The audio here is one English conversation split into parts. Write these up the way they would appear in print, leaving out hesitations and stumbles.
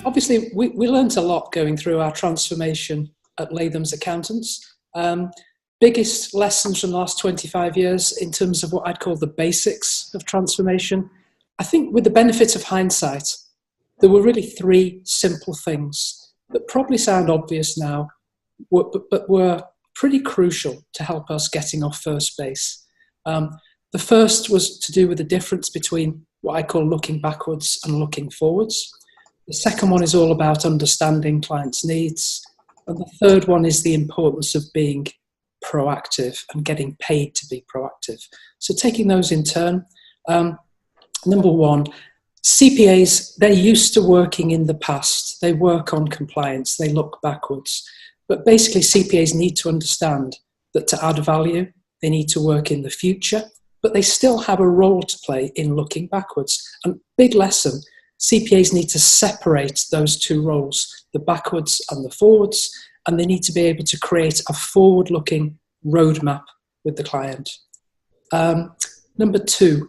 obviously, we learnt a lot going through our transformation at Latham's Accountants. Biggest lessons from the last 25 years in terms of what I'd call the basics of transformation. I think with the benefit of hindsight, there were really three simple things that probably sound obvious now, but were pretty crucial to help us getting off first base. The first was to do with the difference between what I call looking backwards and looking forwards. The second one is all about understanding clients' needs. And the third one is the importance of being proactive and getting paid to be proactive. So taking those in turn, number one, CPAs, they're used to working in the past. They work on compliance, they look backwards. But basically CPAs need to understand that to add value, they need to work in the future, but they still have a role to play in looking backwards. And big lesson, CPAs need to separate those two roles, the backwards and the forwards, and they need to be able to create a forward-looking roadmap with the client. Number two,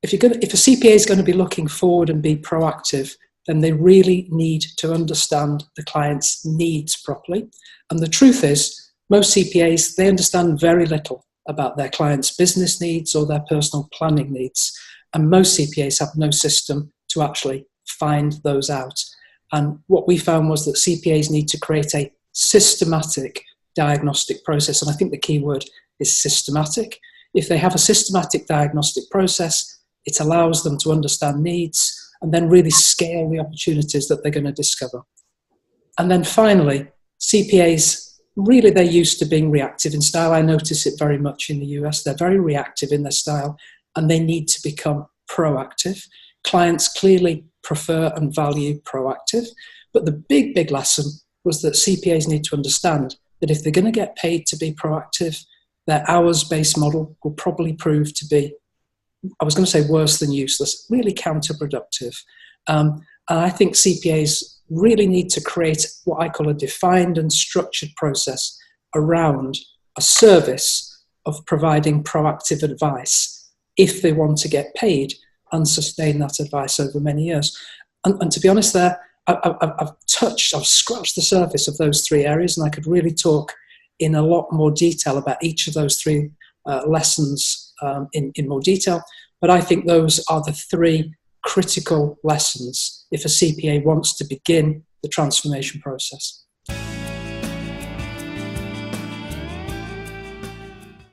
if a CPA is going to be looking forward and be proactive, then they really need to understand the client's needs properly. And the truth is, most CPAs, they understand very little about their client's business needs or their personal planning needs. And most CPAs have no system to actually find those out. And what we found was that CPAs need to create a systematic diagnostic process. And I think the key word is systematic. If they have a systematic diagnostic process, it allows them to understand needs and then really scale the opportunities that they're going to discover. And then finally, CPAs, really they're used to being reactive in style. I notice it very much in the US. They're very reactive in their style and they need to become proactive. Clients clearly prefer and value proactive. But the big lesson was that CPAs need to understand that if they're going to get paid to be proactive, their hours-based model will probably prove to be, I was going to say worse than useless, really counterproductive. And I think CPAs really need to create what I call a defined and structured process around a service of providing proactive advice if they want to get paid and sustain that advice over many years. And to be honest there, I've scratched the surface of those three areas, and I could really talk in a lot more detail about each of those three lessons in more detail. But I think those are the three critical lessons if a CPA wants to begin the transformation process.